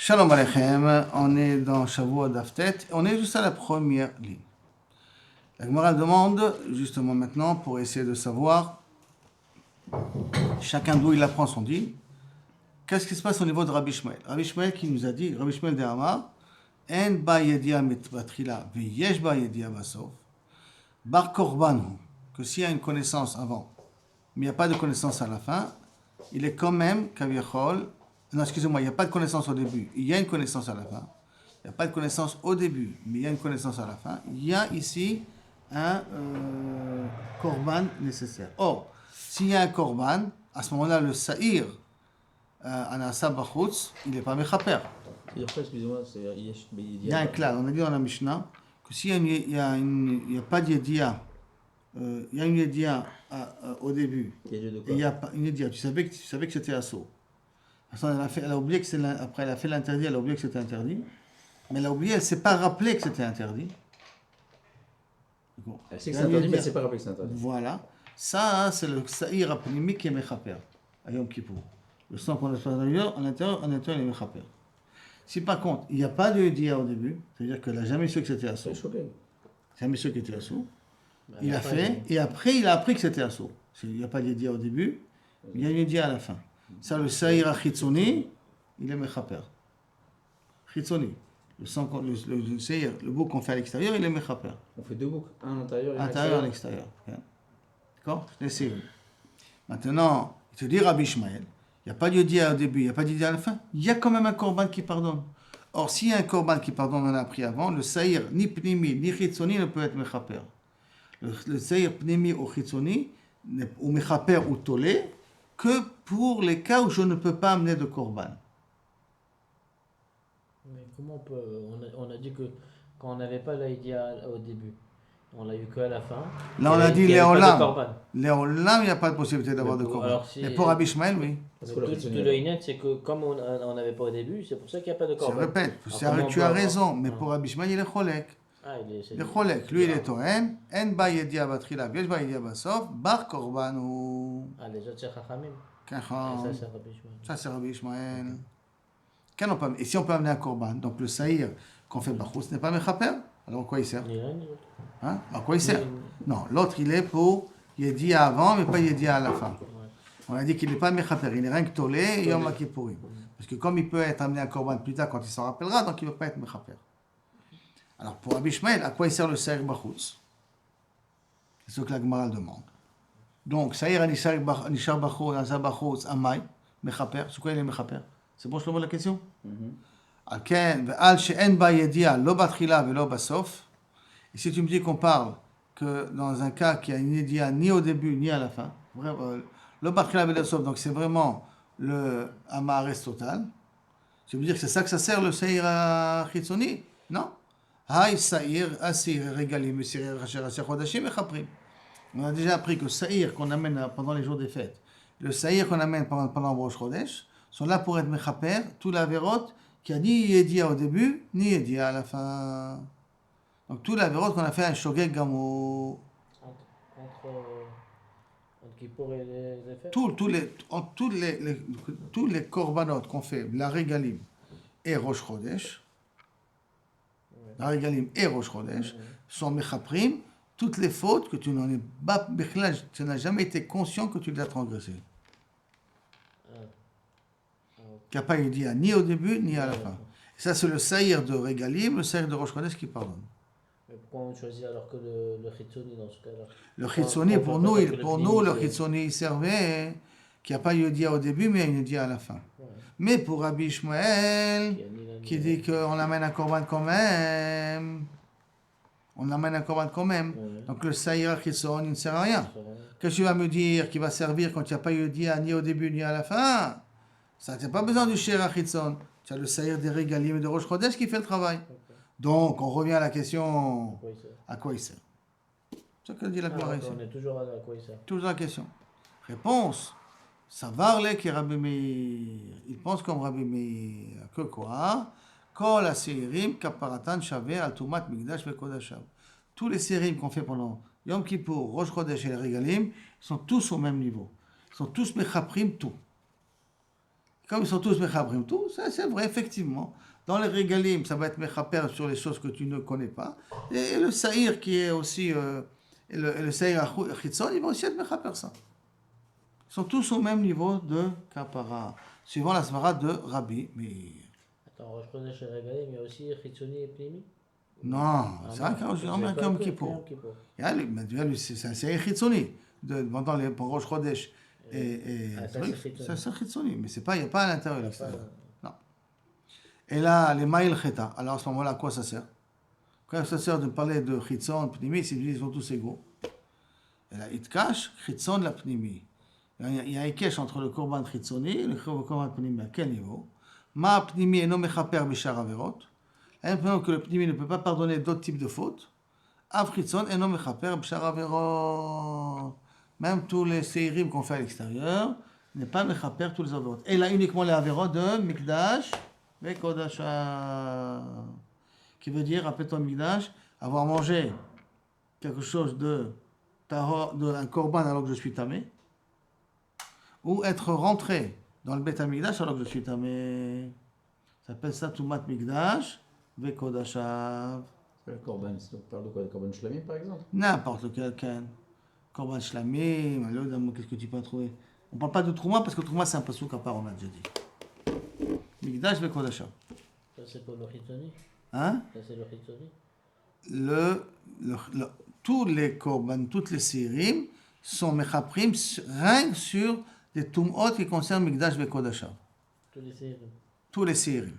Shalom Aleichem, on est dans Shavuot Daftet, on est juste à la première ligne. La Gemara demande, justement maintenant, pour essayer de savoir, chacun d'où il apprend son din, qu'est-ce qui se passe au niveau de Rabbi Shmuel. Rabbi Shmuel qui nous a dit, Rabbi Shmuel de Amar, En ba yedia mitbatrila, veyesh ba yedia basof, bar korban, que s'il y a une connaissance avant, mais il n'y a pas de connaissance à la fin, il est quand même, kaviachol, non, excusez-moi, il n'y a pas de connaissance au début, il y a une connaissance à la fin. Il n'y a pas de connaissance au début, mais il y a une connaissance à la fin. Il y a ici un korban nécessaire. Or, s'il y a un korban, à ce moment-là, le sa'ir, anasa bachutz, il n'est pas mechaper. C'est-à-dire quoi, excusez-moi, Il y a un clal, on a dit dans la Mishnah, que s'il y a pas de yedia, il y a une yedia au début, et il n'y a pas une yedia, tu savais que c'était assaut. Elle a oublié que après elle a fait l'interdit, elle a oublié que c'était interdit. Mais elle a oublié, elle ne s'est pas rappelé que c'était interdit. Bon. Elle sait que c'est interdit, mais elle ne s'est pas rappelé que c'est interdit. Voilà. Ça, c'est le sa'ir apnimi qui est mechaper, à Yom Kippour. Le sang qu'on a fait en intérieur, il est mechaper. Si par contre, il n'y a pas de yedia au début, c'est-à-dire qu'elle n'a jamais su que c'était assaut. Jamais su que c'était assaut. Il a fait, et après, il a appris que c'était assaut. Il n'y a pas de yedia au début, il y a une yedia à la fin. Ça, le sa'ir achitzoni, il est mechaper. Chitzoni. Le seir, le bouc qu'on fait à l'extérieur, il est mechaper. On fait deux boucs, un à l'intérieur et un à l'extérieur. D'accord? Maintenant, il te dit Rabbi Shmuel, il n'y a pas de yedia au début, il n'y a pas de yedia à la fin, il y a quand même un korban qui pardonne. Or, s'il y a un korban qui pardonne, on a appris avant, le seir, ni pnimi, ni chitzoni ne peut être mechaper. Le seir pnimi ou chitzoni, ou mechaper ou tolé, que pour les cas où je ne peux pas amener de korban. Mais comment on peut. On a dit que quand on n'avait pas l'idéal au début, on l'a eu qu'à la fin. Là, on a dit Léolam. Léolam, il n'y a pas de possibilité d'avoir de korban. Et pour Rabbi Shmuel, oui. Tout le inet, c'est que comme on n'avait pas au début, c'est pour ça qu'il n'y a pas de korban. Je répète, tu as raison, mais pour Rabbi Shmuel, il est cholek. Il est cholek. Lui, il est Toen. En ba yedia batrila, yesh ba yedia basof, bar korbanu. Ah, les autres, c'est Chachamim. Ça, c'est Rabbi Shmuel. Et si on peut amener un korban, donc le saïr qu'on fait bachou, ce n'est pas mechaper, alors à quoi il sert? Hein? À quoi il sert? Non, l'autre il est pour yedia avant, mais pas yedia à la fin. On a dit qu'il n'est pas mechaper, il est rien que tolé et yom kippourim. Parce que comme il peut être amené un korban plus tard quand il s'en rappellera, donc il ne peut pas être mechaper. Alors pour Rabbi Shmuel, à quoi il sert le saïr bachutz? C'est ce que la Gemara demande. Donc saïr anishar bachutz, anza bachutz, amay, mechaper, c'est quoi il est mechaper? C'est bon, je te pose la question? Et si tu me dis qu'on parle que dans un cas qui a une yedia ni au début ni à la fin, le batchila velosof, donc c'est vraiment le amares total, tu veux dire que c'est ça que ça sert le seir chitzoni? Non. Hay sair asir regalim asir asher chodashim echaprim. On a déjà appris que le sair qu'on amène pendant les jours des fêtes, le sair qu'on amène pendant Rosh Chodesh, sont là pour être mechaper, tout la vérote qui a ni yedia au début, ni yedia à la fin. Donc tout la vérote qu'on a fait un shogeg gamo. Entre Kippour et les fêtes. Tous les korbanot qu'on fait, la régalim et Rosh Chodesh, sont mechaprim, toutes les fautes que tu n'as jamais été conscient que tu les as transgressées. Qui n'a pas eu dit ni au début ni à la fin. Et ça, c'est le saïr de Régalim, le saïr de Rosh Chodesh qui pardonne. Mais pourquoi on choisit alors que le Chitzoni dans ce cas-là? Le Chitzoni, pour nous, le Chitzoni, il servait qu'il n'y a pas eu dit au début, mais il y a eu dit à la fin. Ouais. Mais pour Rabbi Shmuel, qui dit qu'on amène un korban quand même, donc le saïr Chitzoni, il ne sert à rien. Qu'est-ce que tu vas me dire qu'il va servir quand il n'y a pas eu dit ni au début ni à la fin? Ça, tu n'as pas besoin du Shir Achitzon. Tu as le Saïr des Régalim et de Rosh Chodesh qui fait le travail. Okay. Donc, on revient à la question à quoi il sert. C'est ce que dit la Gemara ici. On est toujours à quoi il sert. Toujours la question. Réponse. Savarle qui est Rabbi Meir. Il pense comme Rabbi Meir. Que quoi? Kol ha-seirim kaparatan shaveh al tumat migdash vekodashav. Tous les seirim qu'on fait pendant Yom Kippour, Rosh Chodesh et les Régalim sont tous au même niveau. Ils sont tous mechaprim tout. Comme ils sont tous mechabrim, tout, ça c'est vrai, effectivement. Dans les régalim, ça va être mechaper sur les choses que tu ne connais pas. Et le saïr qui est aussi, et le saïr chitzon, il va aussi être mechaper ça. Ils sont tous au même niveau de kapara, suivant la svara de Rabbi Meir. Attends, Rosh Chodesh et Regalim, il y a aussi Chitzoni et Pnimi? Non, c'est un Yom Kippour. C'est un saïr chitzoni. Pour Rosh Chodesh et ça c'est chitzoni, mais il n'y a pas à l'intérieur de l'extérieur. Non. Et là, les maïl cheta, alors à ce moment-là, à quoi ça sert? Quand ça sert de parler de chitzon, pnimi, ils sont tous égaux. Et là, il cache chitzon la pnimi. Il y a un kesh entre le korban chitzoni et le korban pnimi. À quel niveau? Ma pnimi et non mechaper bishar averot. Imprimons que le pnimi ne peut pas pardonner d'autres types de fautes. Av chitzon et non mechaper bishar averot. Même tous les seirim qu'on fait à l'extérieur, n'est pas mechaper tous les averot. Et là, uniquement les averot de mikdash et kodasha. Qui veut dire, après ton mikdash, avoir mangé quelque chose un korban alors que je suis tamé, ou être rentré dans le bet mikdash alors que je suis tamé. Ça s'appelle ça tumat mikdash ve kodasha. Le korban, on parle de quoi? Le korban shlamim par exemple? N'importe lequel. Korban shlamim, qu'est-ce que tu peux trouver? On ne parle pas de trouma parce que trouma c'est un passouk à part, on a déjà dit. Mikdash ve kodasha. Ça c'est pour le Chitzoni? Hein? Ça c'est le Chitzoni? Tous les korban, toutes les sérim sont mechaprim rien que sur des tumot qui concernent Mikdash ve kodasha. Tous les sérim. Tous les sérim.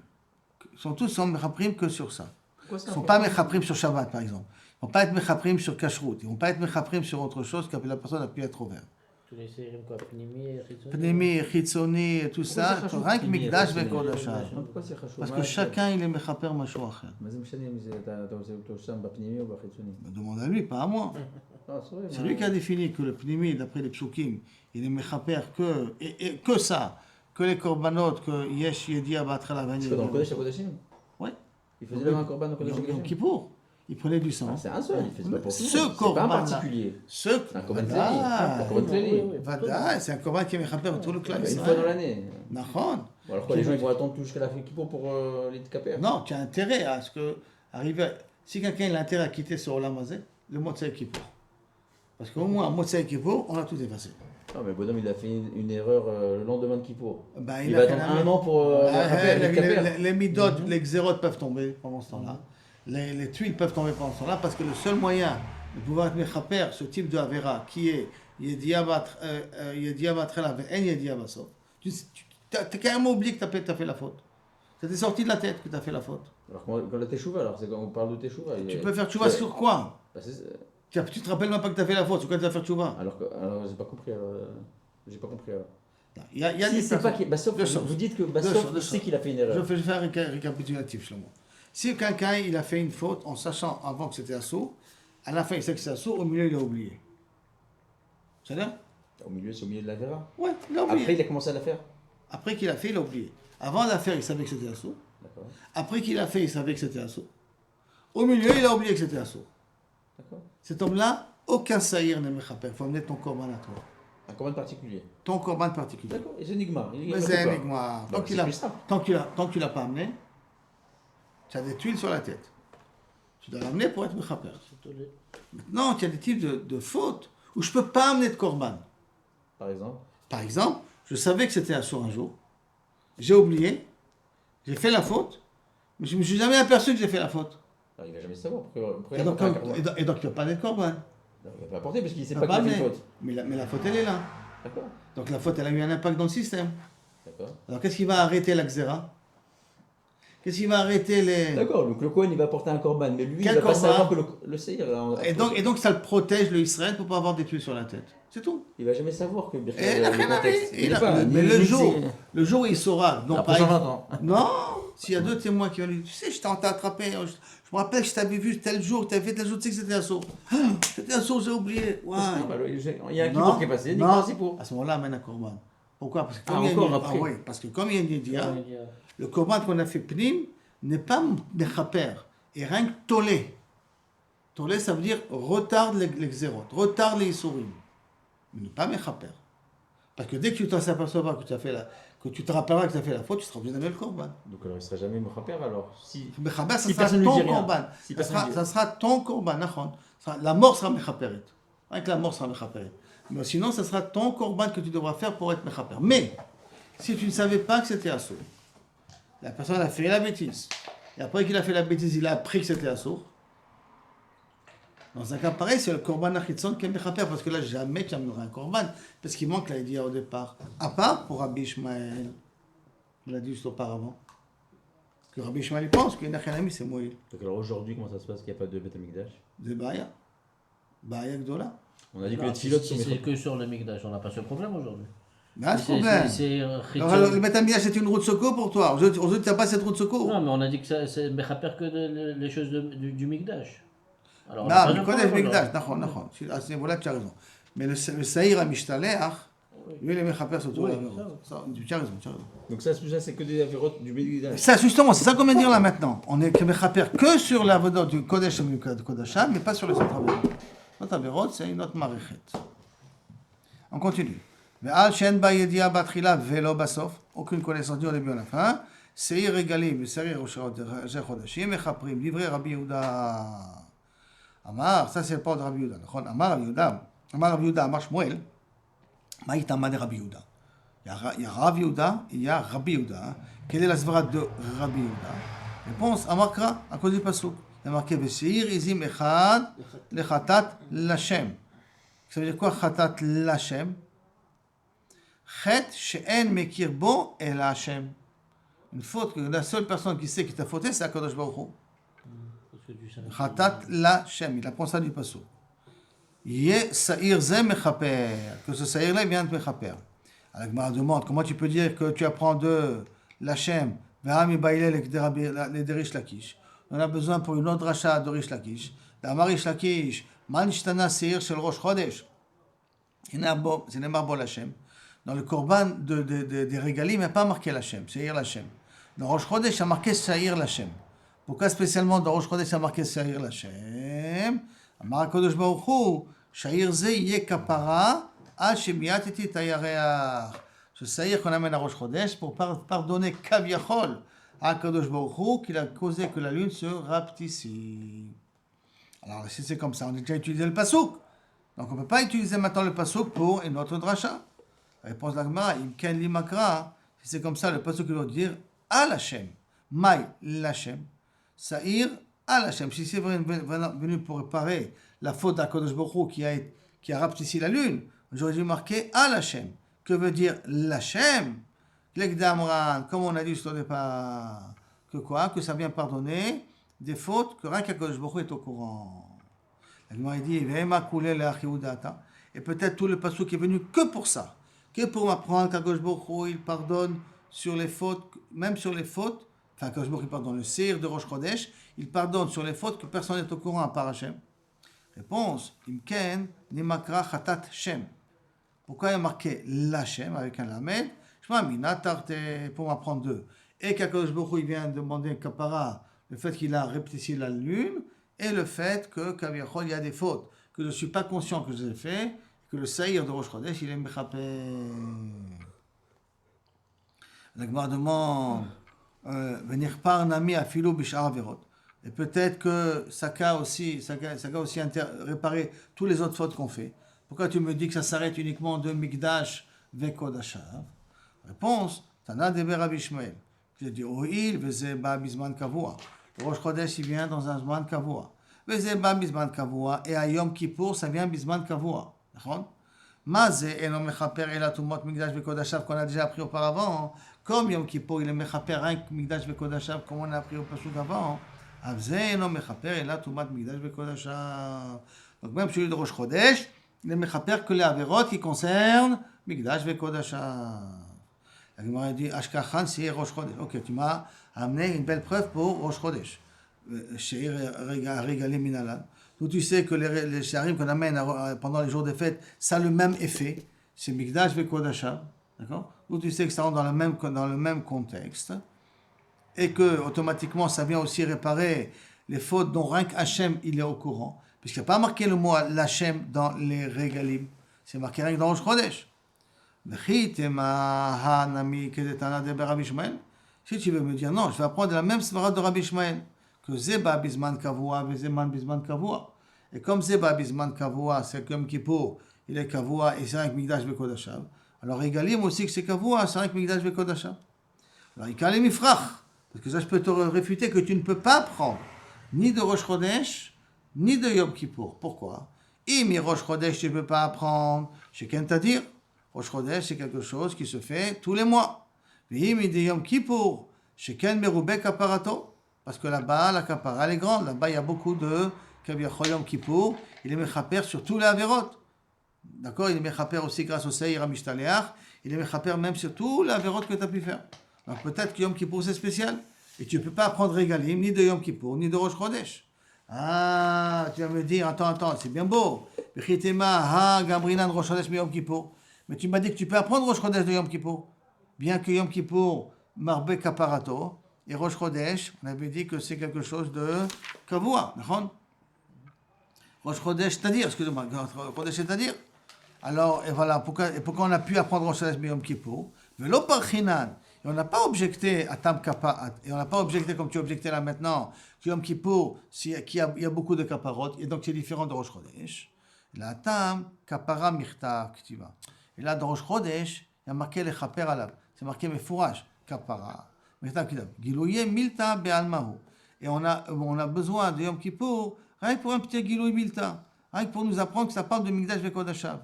Sont tous mechaprim que sur ça. Ils ne sont pas mechaprim sur Shabbat par exemple. Ils ne vont pas être mechaprim sur kashrut. Ils ne vont pas être mechaprim sur autre chose que la personne a pu être ouverte. Tous les sérim quoi? Pnimi et Chitzoni? Pnimi, chitzoni, tout ça, rien que Mikdash ve kodasha. Pourquoi c'est chachou? Parce que chacun il est mechaper mashou acher. Mais c'est משנה אם אתה עושה אותו שם בפנימי ou בחיצוני. Demande à lui, pas à moi. C'est lui qui a défini que le pnimi, d'après les psukim, il est mechaper que ça, que les korbanot, que yesh yedia batra la C'est dans le Kodesh HaKodashim? Ouais. Il faisait le korban au Kodesh HaKodashim? Yom Kippour. Il prenait du sang. C'est un seul, il faisait pas pour tout. Ce korban, c'est pas un particulier. C'est un korban tleli. Vada, c'est un korban qui est mechaper tout le clan. Une fois dans l'année. Nachon. Alors quoi, les gens ils vont attendre tout jusqu'à la fin Kippour pour les caper? Non, tu as intérêt à ce que si quelqu'un a intérêt à quitter ce Olam Hazeh, le Motzei Kippour. Parce qu'au moins, Motzei Kippour, on a tout effacé. Non, mais bonhomme, il a fait une erreur le lendemain de Kippour. Ben, il va attendre un an pour les midot, les xérotes peuvent tomber pendant ce temps-là. Les tuiles peuvent tomber pendant ce temps-là parce que le seul moyen de pouvoir être mechaper ce type de avera qui est yedia batrela ve'en yedia basof, tu as carrément oublié que tu as fait la faute. Ça t'est sorti de la tête que tu as fait la faute. Alors quand la teshuva, alors c'est quand on parle de teshuva. Tu peux faire teshuva sur quoi? Tu te rappelles même pas que tu as fait la faute, sur quoi tu vas faire teshuva? Alors j'ai pas compris. J'ai pas compris. Il y a si c'est pas vous dites que Bassof sait qu'il a fait une erreur. Je vais faire un récapitulatif, Shlomo. Si quelqu'un il a fait une faute en sachant avant que c'était assaut, à la fin il sait que c'est assaut, au milieu il a oublié. C'est là? Au milieu, c'est au milieu de la vera. Ouais, il a oublié. Après il a commencé à la faire. Après qu'il a fait, il a oublié. Avant de la faire, il savait que c'était assaut. D'accord. Après qu'il a fait, il savait que c'était assaut. Au milieu, il a oublié que c'était assaut. D'accord. Cet homme-là, aucun saïr ne me rappelle. Il faut amener ton korban à toi. Un korban particulier. Ton korban particulier. D'accord. Et c'est Nigma. Mais c'est Nigma. Tant que tu l'as pas amené, tu as des tuiles sur la tête. Tu dois l'amener pour être mechaper. Maintenant, tu as des types de fautes où je ne peux pas amener de korban. Par exemple, je savais que c'était assaut un jour. J'ai oublié. J'ai fait la faute. Mais je ne me suis jamais aperçu que j'ai fait la faute. Alors, il ne va jamais savoir. Pourquoi et donc, il ne peut pas aller de korban. Il ne va pas apporter parce qu'il ne sait pas qu'il a fait une faute. Mais la faute, elle est là. D'accord. Donc la faute, elle a eu un impact dans le système. D'accord. Alors qu'est-ce qui va arrêter la xéra? Qu'est-ce qui va arrêter les... D'accord, donc le Kohen il va apporter un korban, mais lui il va pas savoir que le Seir... Et donc ça le protège, le Israël, pour ne pas avoir des tuiles sur la tête. C'est tout. Il va jamais savoir que... Mais le jour où il saura... Non, s'il y a deux témoins qui vont lui dire, tu sais, je t'ai attrapé, je me rappelle que je t'avais vu tel jour, tu avais fait tel jour, tu sais que c'était assaut. C'était assaut, j'ai oublié. Ouais. Il y a un kippour qui est passé, non, à ce moment-là, amène un korban. Pourquoi? Parce que comme il y a une idéa, le korban qu'on a fait pnim n'est pas mechaper, et rien que tolé. Tolé, ça veut dire retarde les xérotes, retarde les issourim. Mais n'est pas mechaper. Parce que dès que tu t'en aperçois que tu te rappelleras que tu as fait la faute, tu seras obligé d'amener le korban. Donc alors il ne sera jamais Mechaper alors si Mechaper, ça si sera personne ne ton lui dit rien. korban. Si Ça sera ton korban, la mort sera Mechaperet. Avec la mort sera Mechaperet. Mais sinon, ça sera ton korban que tu devras faire pour être Mechaper. Mais, si tu ne savais pas que c'était assour, la personne a fait la bêtise, et après qu'il a fait la bêtise, il a appris que c'était assour. Dans un cas pareil, c'est le korban achitson qui est Mechaper, parce que là, jamais tu amèneras un korban, parce qu'il manque la idée au départ. À part pour Rabbi Ishmael, on l'a dit juste auparavant, que Rabbi Ishmael pense qu'une achanami c'est Moïl. Donc alors aujourd'hui, comment ça se passe qu'il n'y a pas de Beth Amikdash? C'est Baya. Baya Gdola. On a dit que les tfilotes sont c'est que sur le Mikdash, on n'a pas ce problème aujourd'hui. Mais ce problème. Alors, le Beth Amikdash, c'est une route de secours pour toi. Aujourd'hui, tu n'as pas cette route de secours. Non, mais on a dit que c'est Mechaper que les choses du Mikdash. Alors, non, le Kodesh Mikdash, d'accord. À ce niveau-là, tu as raison. Mais le Saïr à Mishtaleach, lui, il est Mechaper sur tout. Tu as raison. Donc ça, c'est que des avérotes du Mikdash. Ça, justement, c'est ça qu'on vient de dire là maintenant. On est Mechaper que sur la voda du Kodesh Kodasham, mais pas sur les autres avérotes. Notre avérote, c'est une autre maréchet. On continue. Ve'al shen ba yedia batrila velo basof, aucune connaissance du début à la fin. Seir regalim, seir chodashim, mechaprim, livré Rabbi Yehuda. Amar, ça c'est le port de Rabbi Yehuda. Amar Rabbi Yehuda, Amar Shmuel. Maïtama de Rabbi Yehuda. Il y a Rabbi Yehuda et il y a Rabbi Yehuda. Quelle est la svara de Rabbi Yehuda? Réponse, Amarkra, à cause du pasuk. Il y a marqué Veseir izim echad lechatat lashem. Ça veut dire quoi chatat lashem? Chet she'en mekir bo el Hashem. Une faute que la seule personne qui sait qui t'a fauté, c'est Akadosh Baruch Hu. Chatat lashem. Il apprend ça du pasuk. Yé sa'ir ze mechaper. Que ce sa'ir-là vient de mechaper. Alors, Gemara demande comment tu peux dire que tu apprends de l'Hachem, V'hami bailel les Rish Lakish. On a besoin pour une autre rachat de Rish Lakish. D'Amar Rish Lakish, Man Ishtana Seir Shel Rosh Chodesh. C'est le marbo l'Hachem. Dans le korban des régalim, il n'y a pas marqué l'Hachem, Seir l'Hachem. Dans Rosh Chodesh, il y a marqué Seir l'Hachem. Pourquoi spécialement dans Rosh Chodesh, il y a marqué Seir l'Hachem? Amar HaKadosh Baruch Hu, Sha'ir ze yeh kapara, al shemiatiti tayareach. Ce saïr qu'on amène à Rosh Chodesh pour pardonner Kaviachol à Kadosh Baruch Hu qu'il a causé que la lune se rapetisse. Alors si c'est comme ça, on a déjà utilisé le pasuk. Donc on ne peut pas utiliser maintenant le pasuk pour une autre dracha. Réponse de la Gemara, Imken limakra, si c'est comme ça, le pasuk veut dire al Hashem. Maï l'Hashem. Saïr al Hashem. Si c'est venu pour réparer la faute d'Akadosh Baruch Hu qui a rapetissé la lune, j'aurais dû marquer al Hashem. Que veut dire l'Hachem? L'Ekdamran, comme on a dit au départ, que quoi? Que ça vient pardonner des fautes que rien qu'Akadosh Baruch Hu est au courant. La Gemara dit, et peut-être tout le pasuk est venu que pour ça, que pour m'apprendre qu'Akadosh Baruch Hu, il pardonne sur les fautes, même sur les fautes, enfin Akadosh Baruch Hu, il pardonne le Seir de Rosh Chodesh, il pardonne sur les fautes que personne n'est au courant à part Hachem. Réponse, Imken, Nimakra Chatat Shem. Pourquoi il y a marqué l'Hachem avec un lamed? Je m'en mis Natarte pour m'apprendre deux. Et qu'Akadosh Baruch Hu, il vient demander un kapara, le fait qu'il a répété la lune, et le fait que Kaviachol, il y a des fautes, que je ne suis pas conscient que je les ai fait, que le saïr de Rosh Chodesh, il est mechapé. La Gemara demande, venir par nami à filou bishar averot. Et peut-être que Saka aussi réparer tous les autres fautes qu'on fait. Pourquoi tu me dis que ça s'arrête uniquement de Mikdash vekodashav? Réponse, Tana de Rabbi Ishmael. J'ai dit, Oil, Vezeba Bizman Kavua. Le Rosh Chodesh, il vient dans un Zman Kavua. Vezeba Bizman Kavua. Et à Yom Kippour, ça vient Bizman Kavua. D'accord? Mazé, Enom Mechaper, Ela Tumot Mikdash vekodashav, qu'on a déjà appris auparavant. Comme Yom Kippour, il est Mechaper, un Mikdash vekodashav, comme on a appris au Pasuk avant. Avzé, Enom Mechaper, Ela Tumot Mikdash vekodashav. Donc même celui de Rosh Chodesh, il est mechaper que les avérotes qui concernent Mikdash vekodashav. La Gemara dit Ashkachan c'est Rosh Chodesh. Ok, tu m'as amené une belle preuve pour Rosh Chodesh. Sheir regalé minalan. Donc tu sais que les sharim qu'on amène pendant les jours des fêtes, ça a le même effet. C'est Mikdash vekodashav. D'accord? Donc tu sais que ça rentre dans le même contexte. Et que automatiquement ça vient aussi réparer les fautes dont rien qu'Hachem il est au courant. Puisqu'il n'y a pas marqué le mot l'Hachem dans les régalim. C'est marqué rien que dans Rosh Chodesh. Si tu veux me dire non, je vais apprendre la même svara de Rabbi Ishmael, que Zeba Bisman Kavua, Zeman Bisman Kavua. Et comme Zeba Bisman Kavua, c'est comme Kippour, il est Kavua et c'est avec Migdash Bekodashav. Alors Regalim aussi que c'est Kavua, c'est avec Migdash Bekodashav. Alors Ikalim Ifrach, parce que ça je peux te réfuter que tu ne peux pas prendre ni de Rosh Chodesh, ni de Yom Kippour. Pourquoi? Imi Rosh Chodesh, tu ne peux pas apprendre. Chez Kentadir, Rosh Chodesh, c'est quelque chose qui se fait tous les mois. Imi de Yom Kippour, chez Ken Merubek Kaparato, parce que là-bas, la kapara, elle est grande. Là-bas, il y a beaucoup de Kaviachol Yom Kippour. Il est mechaper sur tous les averot. D'accord? Il est mechaper aussi grâce au Seir Amishtaléach. Il est mechaper même sur tous les averot que tu as pu faire. Alors peut-être que Yom Kippour, c'est spécial. Et tu ne peux pas apprendre Regalim, ni de Yom Kippour, ni de Rosh Chodesh. Ah, tu vas me dire, attends, c'est bien beau. Bechitema, Gabrinan, Rosh Chodesh, Yom Kippour. Mais tu m'as dit que tu peux apprendre Rosh Chodesh de Yom Kippour. Bien que Yom Kippour, Marbe Kaparato, et Rosh Chodesh, on avait dit que c'est quelque chose de Kavua. Rosh Chodesh, c'est-à-dire, excusez-moi, Rosh Chodesh, c'est-à-dire. Alors, et voilà, pourquoi on a pu apprendre Rosh Chodesh, Yom Kippour. Velo Parchinan. Et on n'a pas objecté à Tam Kappa, et on n'a pas objecté comme tu objectais là maintenant, que Yom Kippour, il y a beaucoup de Kapparot, et donc c'est différent de Rosh Chodesh. Là, Tam, Kappara Mirta, Ktiva. Et là, dans Rosh Chodesh, il y a marqué les Chaper Alab. C'est marqué Mefouraj, Kappara, Mirta, Ktiva. Gilouye Milta Be'almahu. Et on a besoin de Yom Kippour, rien que pour un petit Gilouye Milta, rien que pour nous apprendre que ça parle de Migdash Vekodashav.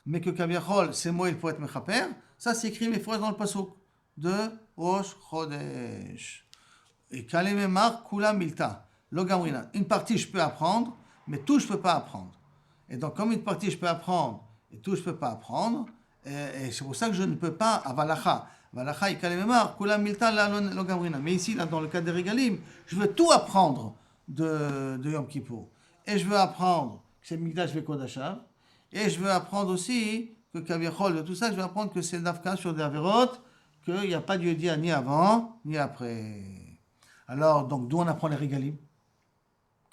Mais que Kaviachol, ces mots, il faut être Mechaper, ça c'est écrit Mefouraj dans le Pasuk de Rosh Chodesh. Et Kalememar Kula Milta. Logamrina. Une partie je peux apprendre, mais tout je ne peux pas apprendre. Et donc, comme une partie je peux apprendre, et tout je ne peux pas apprendre, et c'est pour ça que je ne peux pas, à Valacha. Valacha et Kalememar Kula Milta Logamrina. Mais ici, là, dans le cas des Regalim, je veux tout apprendre de Yom Kippour. Et je veux apprendre que c'est Migdash Vekodashav. Et je veux apprendre aussi que Kaviachol, de tout ça, je veux apprendre que c'est Dafka sur des Averot, qu'il n'y a pas de Yodia ni avant, ni après. Alors, donc, d'où on apprend les Regalim?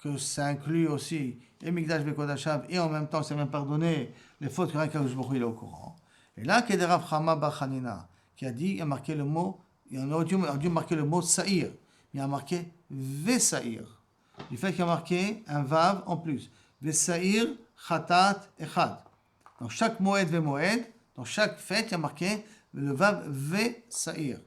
Que ça inclut aussi les Migdash Bekodashav, et en même temps, c'est même pardonné les fautes que Rakadosh Baruch Hu il est au courant. Et là, Kederav Chama Bachanina, qui a dit, il a marqué le mot, il a dû marquer le mot Saïr. Il a marqué Vesaïr. Du fait qu'il a marqué un Vav en plus. Vesaïr, Chatat, Echad. Dans chaque Moed Vemoed, dans chaque fête, il y a marqué le Vav Ve-Saïr.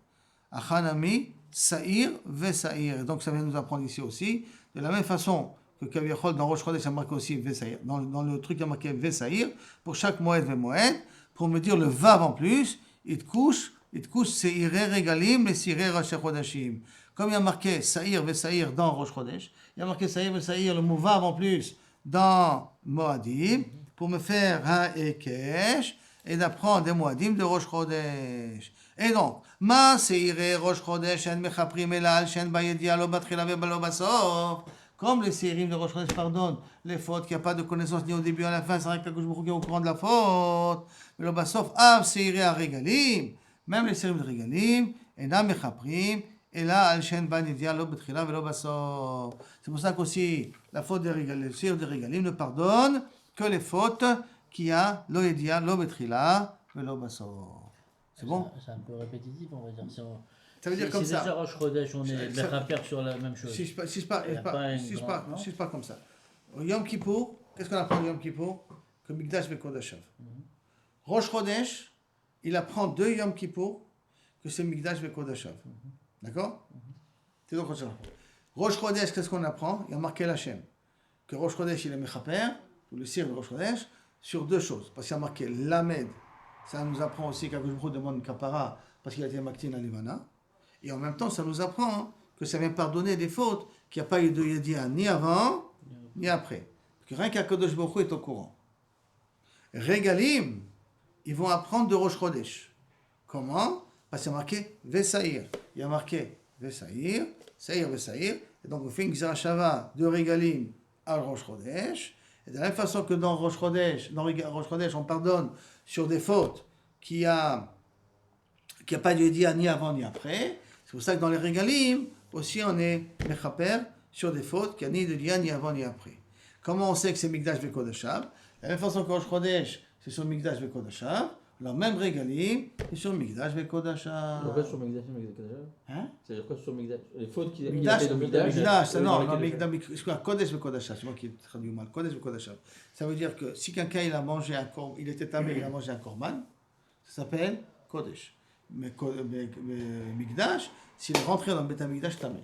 Achanami, Saïr, Ve-Saïr. Donc ça vient nous apprendre ici aussi. De la même façon que Kaviachol, dans Rosh Chodesh, il y a marqué aussi Ve-Saïr. Dans le truc, il y a marqué Ve-Saïr. Pour chaque Moed Ve-Moed, pour me dire le Vav en plus, il te couche Seiré Regalim, les Seiré Rosh Chodashim. Comme il y a marqué Saïr, Ve-Saïr dans Rosh Chodesh, il y a marqué Saïr, Ve-Saïr, le mot Vav en plus dans Moadim, pour me faire un Ekesh, et d'apprendre des Moadim de Rosh Chodesh. Et donc, Ma Seiré Rosh Chodesh, En Mechaprim Elal, Shen Bayedia, Lo Batchila Velo Basov. Comme les Seirim de Rosh Chodesh pardonnent les fautes, qu'il n'y a pas de connaissance ni au début ni à la fin, c'est vrai que je me au courant de la faute. Velo Basov, Av Seiré à Regalim, même les Seirim de Regalim, et Na Mechaprim, et là, Al-Shen Bayedia, Lo Batchila Velo Basov. C'est pour ça qu'aussi, la faute des Regalim, les Seirim de Regalim ne pardonnent que les fautes qu'il y a Lo Edia, Lo Betchila, Velo Basov. C'est bon? C'est un peu répétitif, on va dire. Ça veut dire comme ça. Si déjà Rosh Chodesh, on est mechaper sur la même chose. Si je pars comme ça. Au Yom Kippour, qu'est-ce qu'on apprend au Yom Kippour? Que Migdash Vekodashav. Rosh Chodesh, il apprend de Yom Kippour que c'est Migdash Vekodashav. D'accord? C'est donc Rosh Chodesh, qu'est-ce qu'on apprend? Il y a marqué l'Hachem. Que Rosh Chodesh, il est mechaper, ou le sire de Rosh Chodesh, sur deux choses. Parce qu'il y a marqué Lamed. Ça nous apprend aussi qu'Akadosh Baruch Hu demande Kapara parce qu'il a été Maktin à Livana. Et en même temps, ça nous apprend que ça vient pardonner des fautes qu'il n'y a pas eu de Yedia ni avant, ni après. Parce que rien qu'Akadosh Baruch Hu est au courant. Regalim, ils vont apprendre de Rosh Chodesh. Comment? Parce qu'il y a marqué Vesaïr. Il y a marqué Vesaïr, Saïr, Vesaïr. Et donc on fait une Gzerashava de Regalim à Rosh Chodesh. Et de la même façon que dans Rosh Chodesh, on pardonne sur des fautes qu'il n'y a pas de Yedia ni avant ni après. C'est pour ça que dans les Regalim, aussi on est mechaper sur des fautes qu'il n'y a ni de Yedia ni avant ni après. Comment on sait que c'est Migdash Vekodashav? De la même façon que Rosh Chodesh, c'est sur Migdash Vekodashav, Alors, même régalim, et sur Migdash, Vekodasha. Le reste sur Migdash, Hein? C'est-à-dire quoi sur Migdash? Les fautes qu'il y a Migdash, dans Migdash. Kodesh Vekodasha, c'est moi qui traduis mal. Kodesh Vekodasha. Ça veut dire que si quelqu'un il a mangé un korban, il était tamé, il a mangé un korban, ça s'appelle Kodesh. Mais Migdash, s'il est rentré dans le Beth Migdash, tamé.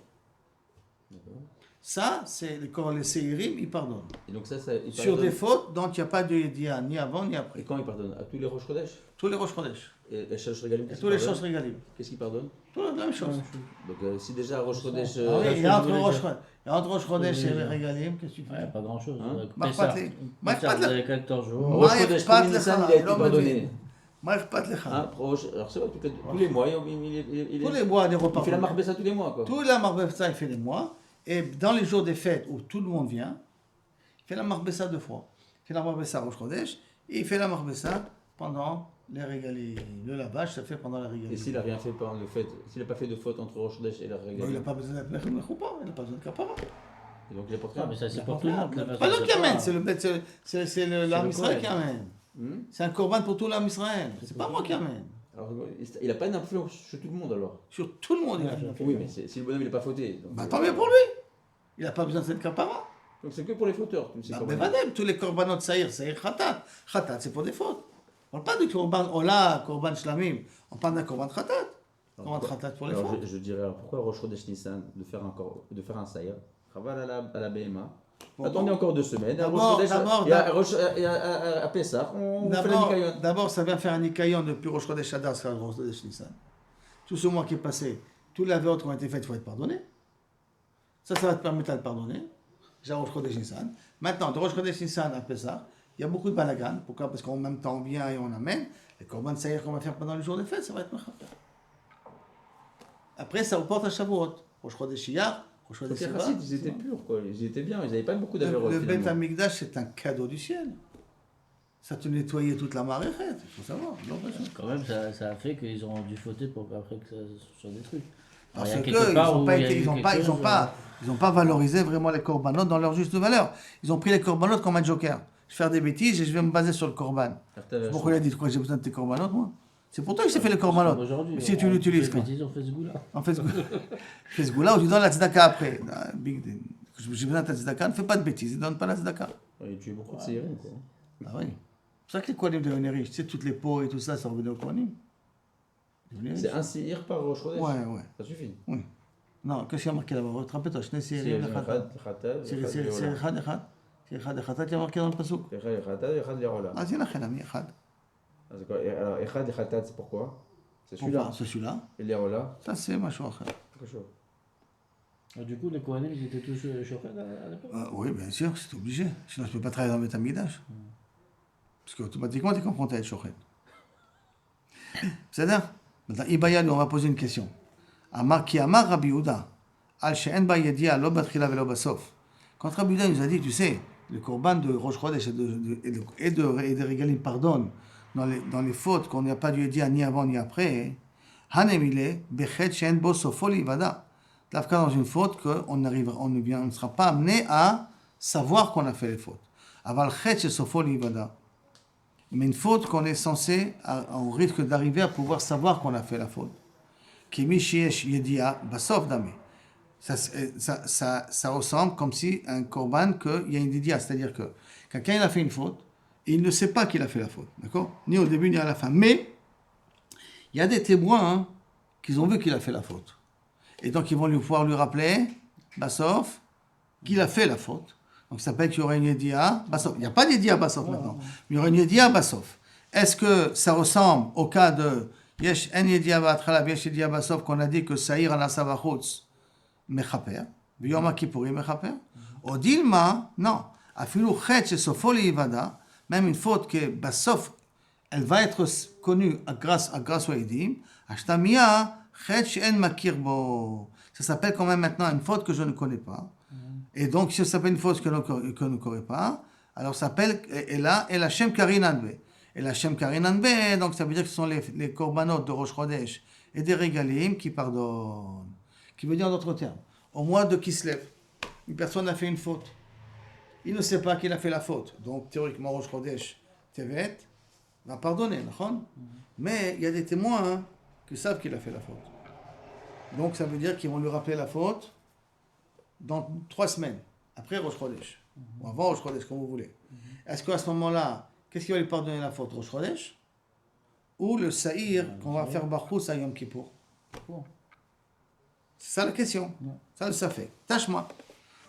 Ça, c'est les Seirim, ils pardonnent. Et donc ça, il sur des fautes dont il n'y a pas de Yedia, ni avant ni après. Et quand il pardonne? À tous les Rosh Chodesh? Tous les Rosh Chodesh. Et les Shosh Regalim? Tous les Shosh Regalim. Qu'est-ce qu'il pardonne? Tout la même chose. Donc si déjà Rosh Chodesh... oui, il y a entre Rosh Chodesh et les Regalim, qu'est-ce que tu fais? Ouais, pas grand-chose. Pessah, vous avez 14 jours. Rosh Chodesh, tous les Nissan, il a été pardonné. Alors c'est vrai, tous les mois, tous les mois, des repas. Il fait la Marbessa tous les mois, quoi. Tout la Marbessa, il fait les mois. Et dans les jours des fêtes où tout le monde vient, il fait la Marbessa 2 fois. Il fait la Marbessa Rosh Chodesh et il fait la Marbessa pendant les régalim. Le lavage, ça fait pendant la régalim. Et s'il n'a rien fait pendant le fait, s'il n'a pas fait de faute entre Rosh Chodesh et la régalim? Il n'a pas besoin d'être Mechoupa, il n'a pas besoin de Kapara. Et donc il apporte rien. Mais ça, c'est pour tout le monde. Pas l'autre qui amène, c'est l'âme Israël qui amène. C'est un korban pour tout l'âme Israël. C'est pas moi qui amène. Alors, il n'a pas une influence sur tout le monde alors? Sur tout le monde, il a une influence. Oui, mais si le bonhomme il n'a pas fauté. Donc, tant mieux pour lui. Il n'a pas besoin de cette kapara. Donc c'est que pour les fauteurs. Mais vadem, tous les korbanot saïr khatat. Khatat, c'est pour des fautes. On ne parle pas du korban ola, korban shlamim. On parle d'un korban khatat. Korban khatat pour les fautes. Je dirais alors pourquoi Rosh Chodesh Nissan de faire un saïr? Chaval à la BMA. Attendez encore 2 semaines. À Pessah, on fait le Nikayon. D'abord, ça vient faire un Nikayon depuis Rosh Chodesh Adar, c'est Rosh Chodesh Nissan. Tout ce mois qui est passé, tous les aveux qui ont été faits, il faut être pardonné. Ça va te permettre de le pardonner. J'ai Rosh Chodesh Nissan. Maintenant, de Rosh Chodesh Nissan à Pessah, il y a beaucoup de balagan. Pourquoi? Parce qu'en même temps, on vient et on amène. Les korban saïr qu'on va faire pendant les jours des fêtes, ça va être mechaper. Après, ça vous porte à Shavuot. Rosh Chodesh Iyar. Ils étaient purs, quoi. Ils étaient bien, ils n'avaient pas beaucoup d'aveux. Le Beth Amikdash, c'est un cadeau du ciel. Ça te nettoyait toute la marée, il faut savoir. Quand même, ça a fait qu'ils ont dû fauter pour après que ça soit détruit. Parce qu'ils n'ont pas valorisé vraiment les korbanot dans leur juste valeur. Ils ont pris les korbanot comme un joker. Je vais faire des bêtises et je vais me baser sur le korban. Pourquoi il a dit quoi? J'ai besoin de tes korbanot, moi? C'est pour toi que j'ai fait les korbanot. Si tu l'utilises. On fait ce goût-là. On fait ce goût-là ou tu donnes la tzedaka après. J'ai besoin de ta tzedaka, ne fais pas de bêtises, ne donne pas la tzedaka. Et tu es beaucoup de séries, quoi. Ah oui. C'est pour ça que les Kohanim devenaient riches. Tu sais, toutes les pots et tout ça, ça revenait aux Kohanim. C'est un séhir par Rosh Chodesh? Ouais. Ça suffit? Oui. Non, qu'est-ce qu'il y a marqué là-bas? Rappelle-toi, je n'ai séhir echad. Séhir echad, il y a marqué dans le pasuk. Séhir echad, echad lerola. Ah, c'est la chénami, echad. Alors, echad echad, c'est pourquoi? C'est celui-là. C'est celui-là. Et lerola? Ça, c'est machou achad. Du coup, les Kohanim, ils étaient tous chauffés à l'époque? Oui, bien sûr, c'est obligé. Sinon, tu ne peux pas travailler dans le Beth Amikdash. Parce qu'automatiquement, tu es confronté à être chochet. C'est-à-dire, maintenant, Ibaya, on va poser une question. Qui amar Rabbi Yehuda, al she'en ba yedia lo batchila velo basof. Quand Rabbi Yehuda nous a dit, tu sais, le korban de Rosh Chodesh et de Regalim pardonne dans les fautes qu'on n'a pas dû dire ni avant ni après, hanemile bechet she'en bo sofo livada. Dans une faute qu'on ne sera pas amené à savoir qu'on a fait les fautes. Aval chet she sofo livada. Mais une faute qu'on est censé, on risque d'arriver à pouvoir savoir qu'on a fait la faute. Kimi shiesh yedia basof dame. Ça ressemble comme si un korban qu'il y a une yedia, c'est-à-dire que quelqu'un il a fait une faute, et il ne sait pas qu'il a fait la faute, d'accord? Ni au début ni à la fin. Mais il y a des témoins qui ont vu qu'il a fait la faute, et donc ils vont pouvoir lui rappeler basof qu'il a fait la faute. Donc ça s'appelle qu'il y aura une yedia basof. Il n'y a pas d'yedia basof maintenant, mais il y aura une yedia basof. Est-ce que ça ressemble au cas de yesh en yedia ba'atchala yesh yedia basof qu'on a dit que saïr anasa vachutz mechaper, biyom kippurim mechaper? Ou dilma, non. Afilu chet shesofo liivada, même une faute que basof, elle va être connue grâce au edim, ashtamia chet she'en makir bo. Ça s'appelle quand même maintenant une faute que je ne connais pas. Et donc, si ça s'appelle une faute que je ne connais pas, alors ça s'appelle Ela Shem Karinanbe. Ela Shem Karinanbe, donc ça veut dire que ce sont les korbanot de Rosh Chodesh et des Regalim qui pardonnent. Qui veut dire en d'autres termes, au mois de Kislev, une personne a fait une faute. Il ne sait pas qu'il a fait la faute. Donc, théoriquement, Rosh Chodesh, Tevet, va pardonner, d'accord? Mais il y a des témoins qui savent qu'il a fait la faute. Donc ça veut dire qu'ils vont lui rappeler la faute dans 3 semaines, après Rosh Chodesh, ou avant Rosh Chodesh, comme vous voulez. Est-ce qu'à ce moment-là, qu'est-ce qui va lui pardonner la faute, Rosh Chodesh ou le Saïr qu'on va faire Barchous à Yom Kippour? C'est ça la question. Ça le fait. Tâche-moi.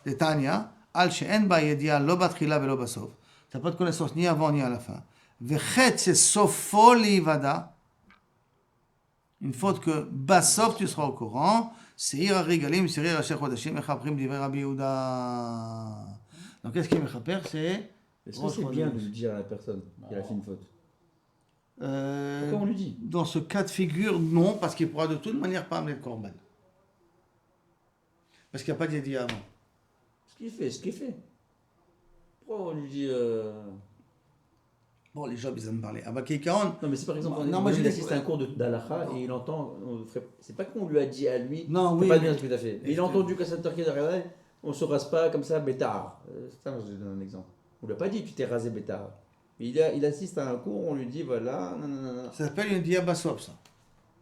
Les Tanya, Al she'en ba yedia lo batchila velo basof. T'as pas de connaissance ni avant ni à la fin. Vechet c'est sofo li'ivada. Une faute que basof tu seras au courant. Seir harigalim, seir asher chodashim, mechaprim divrei Rabbi Yehuda. Donc qu'est-ce qui est mechaper? C'est... Est-ce que c'est bien de le dire à la personne qui a fait une faute? Pourquoi on lui dit? Dans ce cas de figure, non, parce qu'il pourra de toute manière pas amener le korban. Parce qu'il n'y a pas d'idée avant. Ce qu'il fait. Pourquoi on lui dit... Bon, les gens, ils aiment parler. Ah bah, Kikaon... Non, mais c'est par exemple, on assiste à un cours d'Alaha et il entend... C'est pas qu'on lui a dit à lui... Non, oui. C'est pas bien ce que tu as fait. Il a entendu qu'à cette heure qui est derrière, on se rase pas comme ça, bêtard. Ça, je donne un exemple. On lui a pas dit, tu t'es rasé bêtard. Il assiste à un cours, on lui dit, voilà... Non. Ça s'appelle une diabasop, ça.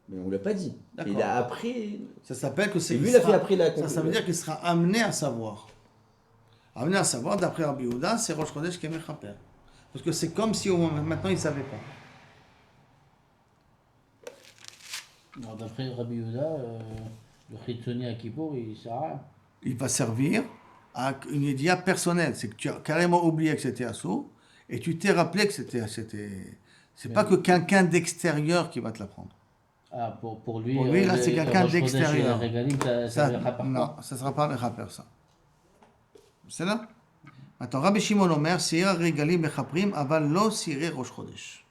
Mais on ne l'a pas dit. Il a appris... Ça s'appelle que c'est... Et lui, il a fait après la... Ça veut dire qu'il sera amené à savoir. Amené à savoir, d'après Rabbi Yehuda, c'est Rosh Chodesh qui est mechaper. Parce que c'est comme si au moins maintenant il ne savait pas. Alors, d'après Rabbi Yehuda, le Chitzoni à Kippour, il sert à rien. Il va servir à une idée personnelle. C'est que tu as carrément oublié que c'était assaut et tu t'es rappelé que c'était... C'est pas que quelqu'un d'extérieur qui va te l'apprendre. Ah, pour lui, là, c'est quelqu'un d'extérieur. Ça ne sera pas. Non, ça ne sera pas mechaper, ça. C'est là? Attends, Rabbi Shimon Omer, Seir Regalim Mechaprim, Aval Lo Siré Rosh Chodesh.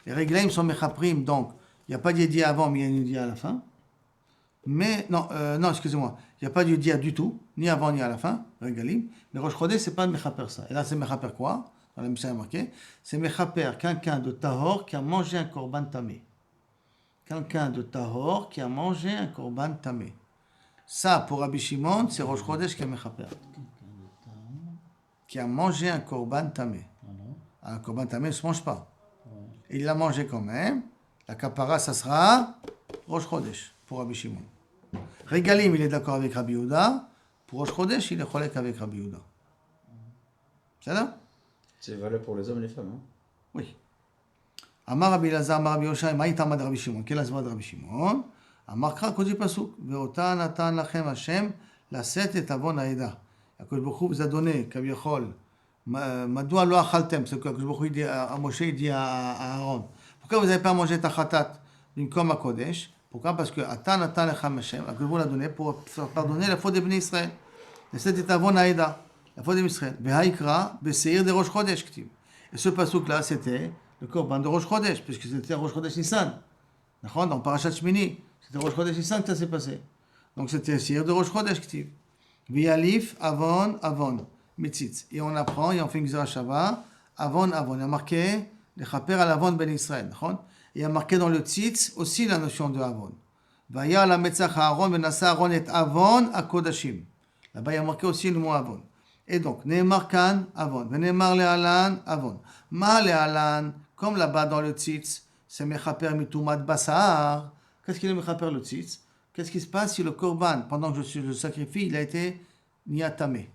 Les Regalim sont Mechaprim, donc il n'y a pas d'Yedia avant, mais il y a une Yedia à la fin. Mais, non, excusez-moi, il n'y a pas d'Yedia du tout, ni avant ni à la fin, Regalim. Mais Rosh Chodesh, ce n'est pas Mechaper ça. Et là, c'est Mechaper quoi? Dans la Mishnah marqué, c'est Mechaper, quelqu'un de Tahor qui a mangé un korban tamé. Quelqu'un de Tahor qui a mangé un korban tamé. Ça, pour Rabbi Shimon, c'est Rosh Chodesh qui est Mechaper. Qui a mangé un korban tamé. Un korban tamé ne se mange pas. Et il l'a mangé quand même. La kapara, ça sera Rosh Chodesh pour Rabbi Shimon. Regalim, il est d'accord avec Rabbi Yehuda. Pour Rosh Chodesh, il est cholek avec Rabbi Yehuda. C'est là? C'est valable pour les hommes et les femmes. Hein? Oui. Amar Rabbi Lazar, Amar Rabbi Yoshai, Maïtama de Rabbi Shimon. Quel azma de Rabbi Shimon? Amar Kra, Kozi Pasuk. Veota Natan Lachem Hashem, Laset et Avon Aeda. Akadosh Baruch Hu vous a donné, Kaviachol, Madoua lo achaltem, c'est ce que Akadosh Baruch Hu dit à Moshe, il dit à Aaron. Pourquoi vous n'avez pas mangé ta khatat d'une comme à Kodesh? Pourquoi? Parce que Atan Atan Lechem Hashem, Akadosh Baruch Hu l'a donné pour faire pardonner la faute des Bnei Israël. Laset et Avon Aeda, la faute des Bnei Israël. Vehaikra, Beseir de Rosh Chodesh, Ktiv. Et ce pasuk-là, c'était le korban de Rosh Chodesh, puisque c'était Rosh Chodesh Nissan. Dans Parashat Shmini, c'était Rosh Chodesh Nissan que ça s'est passé. Donc c'était Seir de Rosh Chodesh, Ktiv. Vialif, Avon, Mitzitz. Et on apprend, et on fait une Gzera Shava, Avon. Il y a marqué, les chaper à l'Avon ben Israël. Et il y a marqué dans le Tzitz aussi la notion de Avon. Vaya la Metzach Aaron, Benassa Aaron et Avon à Kodashim. Là-bas, il y a marqué aussi le mot Avon. Et donc, Neemar Kan, Avon. Venemar Lealan, Avon. Ma Lealan, comme là-bas dans le Tzitz, c'est Mechaper Mitumat Basar. Qu'est-ce qu'il est Mechaper le Tzitz? Qu'est-ce qui se passe si le korban, pendant que je le sacrifie, il a été niatamé?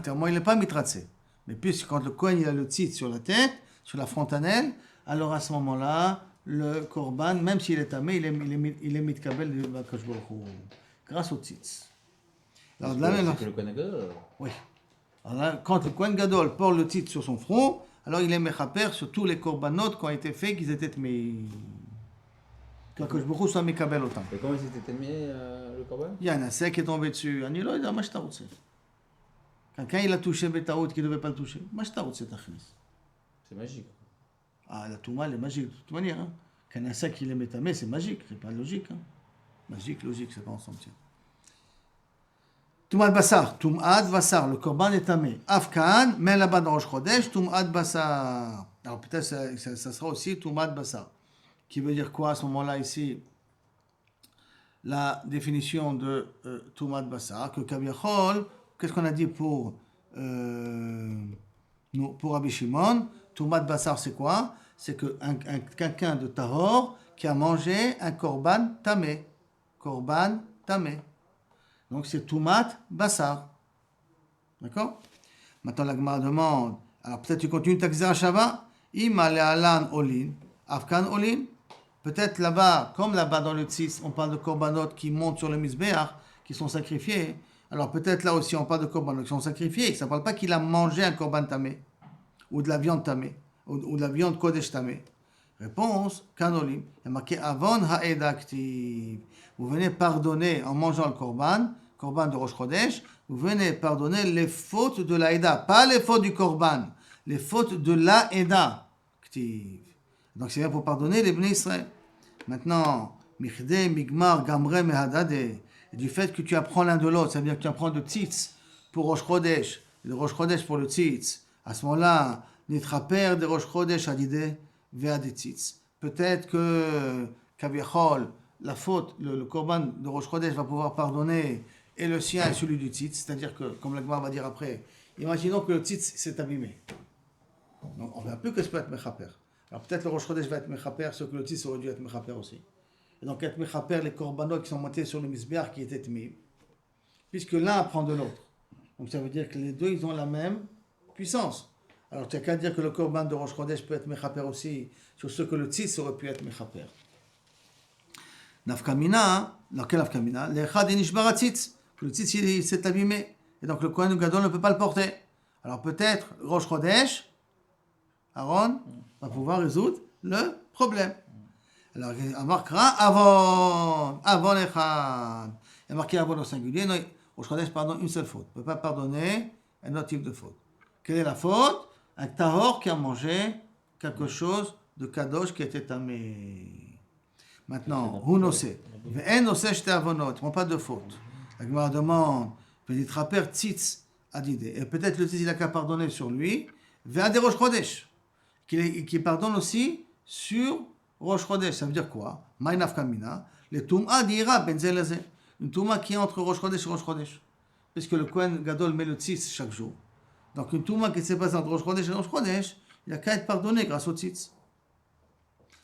Tellement il n'est pas mitratsé. Mais puisque quand le Kohen il a le tzitz sur la tête, sur la frontanelle, alors à ce moment-là, le korban, même s'il est tamé, il est mitkabel de Bakash Baruch Hu, grâce au tzitz. Alors là, c'est le Kohen Gadol. Oui. Alors là, quand le Kohen Gadol porte le tzitz sur son front, alors il est mechaper sur tous les korbanot qui ont été faits, qu'ils étaient mais que je me soit mikabel autant. Et comment il s'était aimé le korban? Il y a un insecte qui est tombé dessus. Un îlot, il a machtaout. Quelqu'un il a touché Betaout qui ne devait pas le toucher. Machtaout, c'est achnis. C'est magique. Ah, la touma, elle est magique de toute manière. Hein. Qu'un insecte il est métamé, c'est magique. C'est pas logique. Hein. Magique, logique, c'est pas ensemble. Toumad Bassar. Toumad Bassar. Le korban est tamé. Afkan, mais là-bas dans Rosh Chodesh, Toumad Bassar. Alors peut-être ça sera aussi Toumad Bassar. Qui veut dire quoi à ce moment-là ici? La définition de Toumad Bassar, que Kaviachol, qu'est-ce qu'on a dit pour Rabbi Shimon? Toumad Bassar, c'est quoi? c'est que quelqu'un de tahor qui a mangé un korban tamé. Korban tamé. Donc c'est tumat basar. D'accord? Maintenant la Gemara demande, alors peut-être tu continues ta Gzera Shava, ima le'alan olin, afkan olin. Peut-être là-bas, comme là-bas dans le tzitz, on parle de korbanot qui montent sur le misbéach, qui sont sacrifiés. Alors peut-être là aussi on parle de korbanot qui sont sacrifiés. Ça ne parle pas qu'il a mangé un korban tamé, ou de la viande tamé, ou de la viande kodesh tamé. Réponse, kanolim. Il y a marqué avon ha'ed aktiv. Vous venez pardonner en mangeant le korban de Rosh Chodesh, vous venez pardonner les fautes de l'Aïda, pas les fautes du korban, les fautes de l'Aïda. Donc c'est bien pour pardonner les Bnei Israël. Maintenant, Michde, Migmar, Gamre, Mehadade, du fait que tu apprends l'un de l'autre, ça veut dire que tu apprends de tzitz pour Rosh Chodesh, et de Rosh Chodesh pour le tzitz. À ce moment-là, Nitraper de Rosh Chodesh Adide, Ve'ade tzitz. Peut-être que, Kaviachol, la faute, le korban de Rosh Chodesh va pouvoir pardonner, et le sien est celui du tzitz, c'est-à-dire que, comme la Gemara va dire après, imaginons que le tzitz s'est abîmé. Donc, on ne verra plus que ça peut être mechaper. Alors peut-être le Rosh Chodesh va être mechaper, ce que le tzitz aurait dû être mechaper aussi. Et donc être mechaper les korbanot qui sont montés sur le misbéach qui étaient tmim, puisque l'un apprend de l'autre. Donc ça veut dire que les deux, ils ont la même puissance. Alors tu n'as qu'à dire que le korban de Rosh Chodesh peut être mechaper aussi sur ce que le tzitz aurait pu être mechaper. Nafkamina, dans quel nafkamina? L'echad et nishbar tzitz, que le tzitz il s'est abîmé. Et donc le Kohen Gadol ne peut pas le porter. Alors peut-être Rosh Chodesh, Aaron va pouvoir résoudre le problème. Alors il marquera avant l'echad. Il a marqué avant au singulier. Non, Rosh Chodesh pardonne une seule faute. Il ne peut pas pardonner un autre type de faute. Quelle est la faute? Un tahor qui a mangé quelque chose de kadosh qui était tamé. Maintenant, où nosé? Ve'en nosé shte avonot. Il ne prend pas de faute. La Gemara demande, V'nitraper tzitz adide. Et peut-être le tzitz il a qu'à pardonner sur lui. Ve'ade Rosh Chodesh. Qui pardonne aussi sur Rosh Chodesh. Ça veut dire quoi? Ma'inaf kamina. Le tum'a dira benzel laze. Une tum'a qui est entre Rosh Chodesh et Rosh Chodesh. Puisque le Kohen Gadol met le tzitz chaque jour. Donc une tum'a qui s'est passée entre Rosh Chodesh et Rosh Chodesh, il a qu'à être pardonné grâce au tzitz.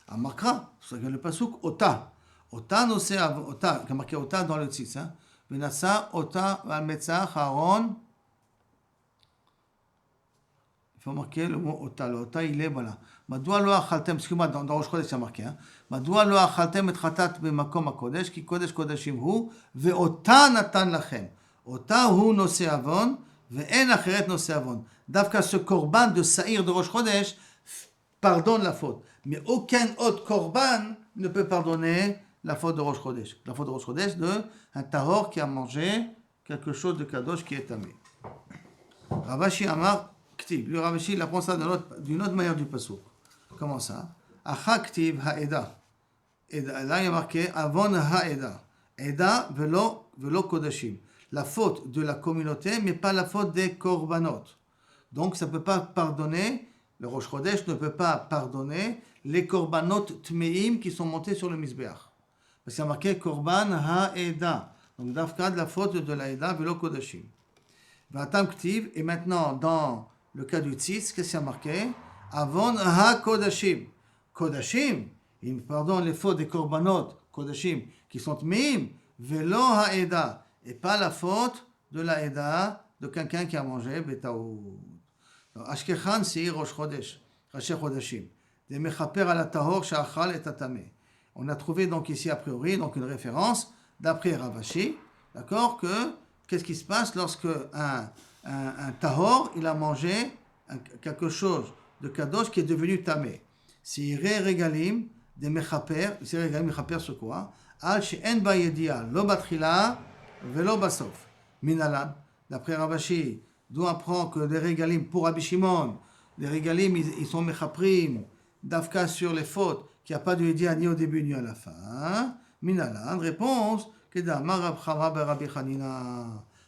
Amakra, c'est ça que le pasuk, ota. Ota nosé ota, qui a marqué ota dans le tzitz. Venassa ota al-metzach Aaron. Il faut marquer le mot ota. Le ota, il est, voilà. Madoua lo achaltem, excuse-moi, dans Rosh Chodesh, il y a marqué. Madoua lo achaltem et chatat b'makom hakodesh, ki kodesh kodeshim hu, ve'ota natan lachem. Ota hu nosé avon, ve'en acheret nosé avon. Davka ce korban de Saïr de Rosh Chodesh pardonne la faute. Mais aucun autre korban ne peut pardonner la faute de Rosh Chodesh. La faute de Rosh Chodesh de un tahor qui a mangé quelque chose de kadosh qui est tamé. Ravashi Amar Ktib. Lui Ravashi il apprend ça d'une autre manière du pasuk. Comment ça? Acha Ktib Ha'eda. Là il y a marqué Avon Ha'eda. Eda velo kodashim. La faute de la communauté, mais pas la faute des korbanot. Donc ça ne peut pas pardonner, le Rosh Chodesh ne peut pas pardonner les korbanot tmeim qui sont montés sur le misbéach. Parce qu'il y a marqué korban ha'eda. Donc d'afka de la faute de la eda velo kodashim. Vatam ktiv, et maintenant dans le cas du tzitz, qu'est-ce qu'il y a marqué? Avon ha-kodashim. Kodashim, il pardonne les fautes des korbanot kodashim qui sont tmeim, velo ha'eda. Et pas la faute de la eda de quelqu'un qui a mangé betaoud. Ashkechan seir Rosh Chodesh, Rashi Chodashim. Des mechaper à la tahor sha'achal et tatamé. On a trouvé donc ici a priori donc une référence d'après Ravashi, d'accord, que qu'est-ce qui se passe lorsque un tahor il a mangé quelque chose de kadosh qui est devenu tamé. C'est regalim des mechaper, c'est regalim mechaper sur quoi? Al she'en ba yedia lo batchila velo basof. Minalan, d'après Ravashi, d'où on apprend que les régalim pour Rabbi Shimon, les régalim ils sont mechaprim, d'afka sur les fautes, qu'il n'y a pas de yedia ni au début ni à la fin. Minalan, réponse, que d'amar Rab Chama ben Rabbi Chanina.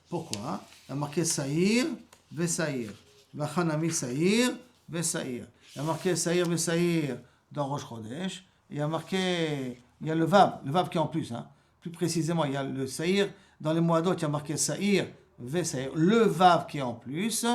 Pourquoi? Il y a marqué Saïr, Vesaïr. Vachanami Saïr, Vesaïr. Il y a marqué Saïr, Vesaïr dans Rosh Chodesh. Il y a marqué, il y a le Vav qui est en plus. Plus précisément, il y a le Saïr. Dans les mois d'autres, il y a marqué Saïr, Vesaïr. Le Vav qui est en plus,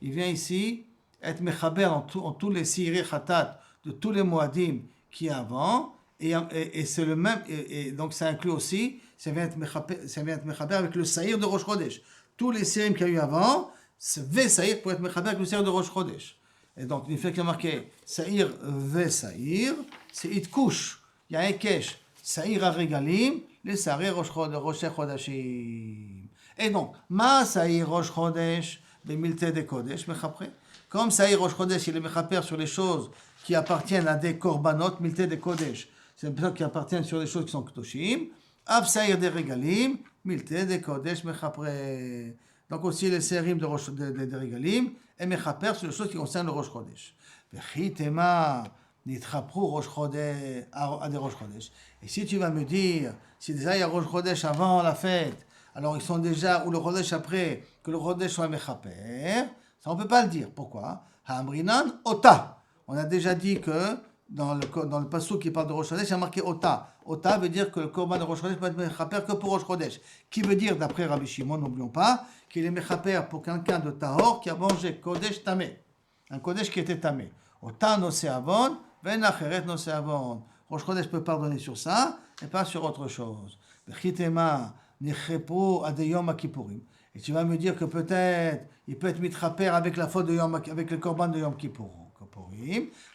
il vient ici être Mechaber en tous les Saïr Khatat de tous les Moadim qui est avant, et c'est le même, et donc ça inclut aussi, ça vient être Mechaber avec le Saïr de Rosh Chodesh. Tous les Seirim qu'il y a eu avant, c'est Ve Saïr pour être Mechaber avec le Saïr de Rosh Chodesh. Et donc, il fait qu'il y a marqué Saïr Ve Saïr, c'est Itkouch, il y a un Kesh, Saïr Regalim, les Saïr Rosh Chodeshim. Et donc, Ma Saïr Rosh Chodesh, les Milte de Kodesh, Mechaper. Comme Saïr Rosh Chodesh, il est Mechaper sur les choses qui appartiennent à des korbanot, Milte de Kodesh. C'est des personnes qui appartiennent sur les choses qui sont Kedoshim. Av Saïr de Regalim, Milte de Kodesh, Mechaper. Donc aussi les sérim de Regalim, et Mechaper sur les choses qui concernent le Rosh Chodesh. Vechitema nitchapru Rosh Chodesh, à des Rosh Chodesh. Et si tu vas me dire, si déjà il y a Rosh Chodesh avant la fête, alors ils sont déjà, ou le Chodesh après, que le Chodesh soit Mechaper, ça on ne peut pas le dire. Pourquoi? Ha'amrinan Ota. On a déjà dit que dans le passouk qui parle de Rosh Chodesh, il y a marqué Ota. Ota veut dire que le korban de Rosh Chodesh peut être Mechaper que pour Rosh Chodesh. Qui veut dire, d'après Rabbi Shimon, n'oublions pas, qu'il est Mechaper pour quelqu'un de Tahor qui a mangé Kodesh Tamé. Un Kodesh qui était Tamé. Ota no se'avon, ven acheret no se'avon. Rosh Chodesh peut pardonner sur ça, et pas sur autre chose. Vechitema nichepru adeyom Kippourim. Et tu vas me dire que peut-être, il peut être mitchaper avec la faute de avec le korban de Yom Kippour.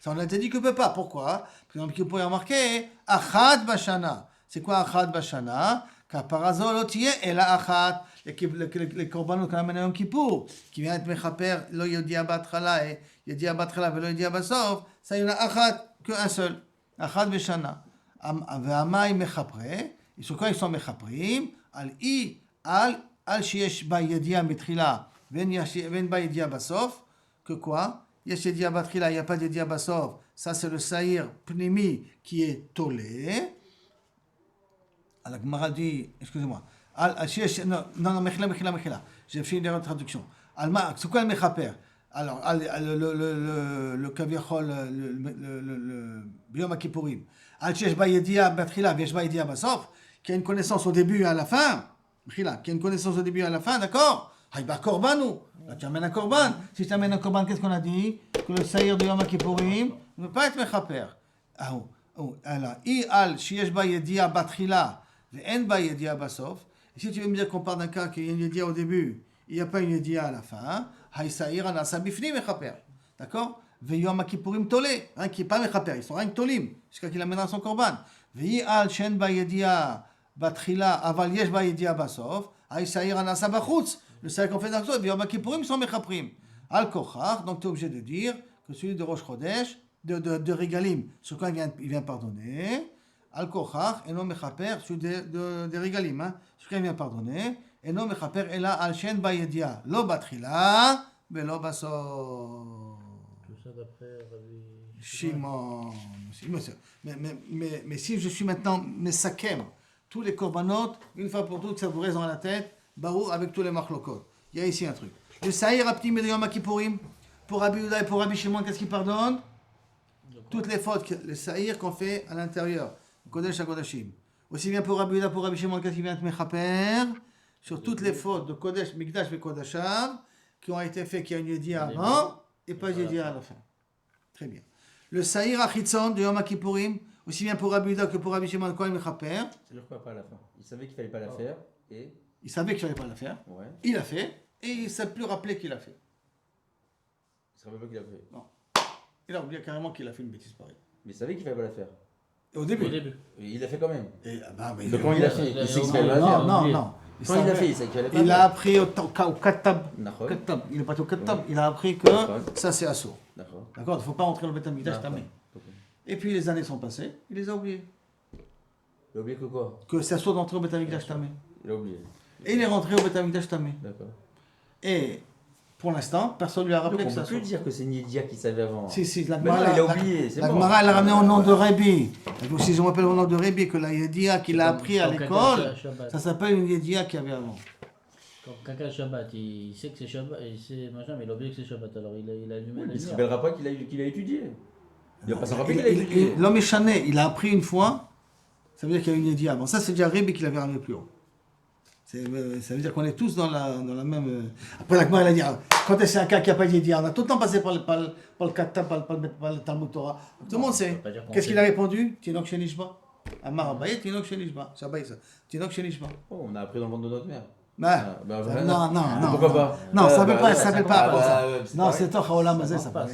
Ça on a dit qu'il ne peut pas. Pourquoi? Parce que Yom Kippour a marqué Achad Bashana. C'est quoi Achad Bashana? Kaparazol otiye et la Achad. Les korbanos qu'on amène à Yom Kippour, qui vient être mechaper, lo yodia batchala et yodia batchala velo yodia basof, ça il y en a Achad, qu'un seul. Achad Bashana. Ve'amai mechapre. Et sur quoi ils sont mechaprim? Al sheyesh ba yedia mitchila ven ba yedia basof. Que quoi? Yesh yedia batrila, il n'y a pas de yedia basof. Ça c'est le saïr pnimi qui est tolé. La Gemara dit, excusez-moi. Non, mechila. J'ai fait une erreur de traduction. C'est quoi le mechaper? Alors, le kaviachol, le Yom Kippourim. Al sheyesh ba yedia batrila vesh ba yedia basof, qui a une connaissance au début et à la fin. Qui a une connaissance au début et à la fin, d'accord? Haïba korbanou. Là, tu amènes un korban. Si tu amènes un korban, qu'est-ce qu'on a dit? Que le saïr de Yom Kippourim ne peut pas être mechaper. Alors, I al sheyesh ba yedia batrila ve'en ba yedia basof. Et si tu veux me dire qu'on parle d'un cas qui a une yedia au début, il n'y a pas une yedia à la fin, haï saïr anasa bifni mechaper. D'accord? Ve'yom Kippourim tolé. Hein, qui n'est pas mechaper. Ils sont rien que tolim. Jusqu'à qu'il amènera son korban. Ve'i al shen ba yedia Batrila, aval yesh ba yedia basof, aïe saïr anasa bachutz. Le saïr qu'on fait dans le sol, Yom Kippourim sont mechaprim. Al kochach, donc tu es obligé de dire que celui de Rosh Chodesh, de Regalim, sur quoi il vient pardonner. Al kochach, et non mechaper, celui de Regalim, hein, sur quoi il vient pardonner. Et non mechaper, et là, al shen ba yedia, lo batrila, velo basof. Tout ça d'après Rabbi Shimon. Mais si je suis maintenant mesakem, tous les korbanot, une fois pour toutes, ça vous reste dans la tête, barou avec tous les machlokot. Il y a ici un truc. Le saïr aptim de Yom Kippourim, pour Rabbi Yehuda et pour Rabbi Shimon, qu'est-ce qu'il pardonne? Toutes les fautes, le saïr qu'on fait à l'intérieur, Kodesh HaKodashim. Aussi bien pour Rabbi Yehuda, pour Rabbi Shimon, qu'est-ce qu'il vient de mechaper? Sur toutes les fautes de Kodesh, Mikdash et Kodasham, qui ont été faites, qui a une yedia avant, et pas une yedia à la fin. Très bien. Le saïr achitzon de Yom Kippourim, aussi bien pour Rabbi Yehuda que pour Rabbi Shimon, quoi il mechaper? C'est-à-dire quoi, pas à la fin? Il savait qu'il fallait pas la faire, et... Il savait qu'il ne fallait pas la faire. Ouais. Il l'a fait, et il ne s'est plus rappelé qu'il l'a fait. Il ne se rappelle pas qu'il a fait. Non. Il a oublié carrément qu'il a fait une bêtise pareille. Mais il savait qu'il fallait pas la faire. Et au début. Et il l'a fait quand même. Et, mais donc quand il a fait, il sait qu'il fallait pas la faire. Non. Quand il a fait, il sait qu'il fallait pas la faire. Il a appris au Kattab. Il est parti au Kattab. Il a appris que ça c'est assourd. D'accord. Il ne faut pas rentrer dans le Beth Amikdash tamé. Et puis les années sont passées, il les a oubliés. Il a oublié que quoi? Que c'est assourd d'entrer au Beth Amikdash tamé. Il a oublié. Et il est rentré au Beth Amikdash tamé. D'accord. Et pour l'instant, personne ne lui a rappelé que ça. On ne peut plus dire que c'est Nidia qui savait avant. Si, la Gemara, il a oublié. La Gemara, elle a ramené au nom de Rébi. Si je m'appelle au nom de Rébi, que la Yedia qu'il a appris à l'école, ça s'appelle une Yedia qu'il y avait avant. Quand quelqu'un Shabbat, il sait que c'est Shabbat, il sait machin, mais il a oublié que c'est Shabbat, alors il a allumé la lumière. Il ne se rappellera pas qu'il a étudié. Il va pas s'en rappeler qu'il a étudié. L'homme est chané, il a appris une fois, ça veut dire qu'il y a une Yedia avant. Ça, c'est déjà Rébi qui l'avait ramené plus haut. Ça veut dire qu'on est tous dans la même... Après, la Gemara, elle a dit, quand c'est un cas qui n'a pas dit, on a tout le temps passé par le Kata, par le Talmud Torah. Tout le monde sait. Qu'est-ce qu'il a répondu? Tinok Shenishba. Amar Abaye, Tinok Shenishba. C'est Abaye ça. Tinok Shenishba. Oh, on a appris dans le ventre de notre mère. Non. Pourquoi pas? Non, ça ne s'appelle pas. Non, c'est c'est toi, Haolam Hazeh, ça passe.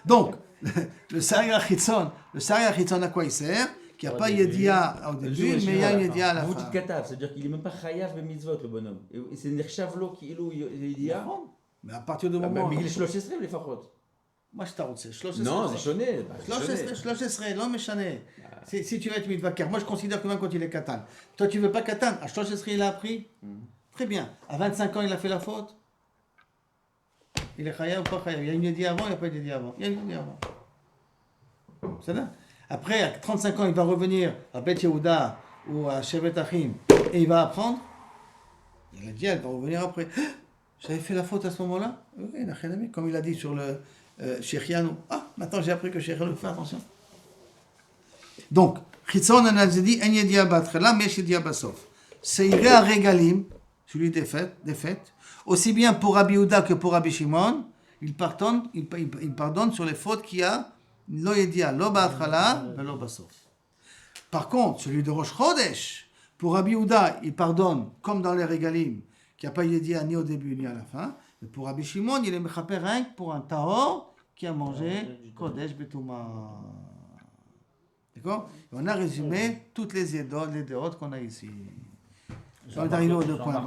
Donc, le Sari Achitzon, à quoi il sert? Qu'il n'y a pas Yedia au début, mais il y a Yedia à la fin. Vous dites Katav, c'est-à-dire qu'il n'est même pas Chayav et Mitzvot, le bonhomme. Et c'est Nirchavlo qui est Yedia. Mais à partir du moment. Mais il est Shloshesre, les Fachot. מה שאתה רוצה, 13. Non, c'est Shoné. 13, לא משנה. Si tu veux être mitvaker, moi je considère que même quand il est katan. Toi tu veux pas katan, à 13 il a appris. Très bien. À 25 ans il a fait la faute. Il est chayav ou pas chayav? Il y a une idée avant, il n'y a pas une idée avant. Il y a une idée avant. C'est ça? Après, à 35 ans, il va revenir à Bet Yehuda ou à Shevet Achim et il va apprendre. Il a dit, elle va revenir après. J'avais fait la faute à ce moment-là? Oui, comme il a dit sur le Shechianu. Ah, maintenant j'ai appris que Shechianu, fais attention. Donc, Chitzon, on a dit, en yedia batchela, mais yedia basof. C'est Ira Regalim, celui des fêtes, aussi bien pour Rabbi Yehuda que pour Rabbi Shimon, il pardonne sur les fautes qu'il y a, lo yedia, lo batchela, lo basof. Par contre, celui de Rosh Chodesh, pour Rabbi Yehuda, il pardonne, comme dans les Regalim, qu'il n'y a pas yedia ni au début ni à la fin. Mais pour Rabbi Shimon, il est mechaper rien que pour un tahor qui a mangé Kodesh Betouma. D'accord? On a résumé toutes les déotes qu'on a ici. On est arrivé aux 2 points.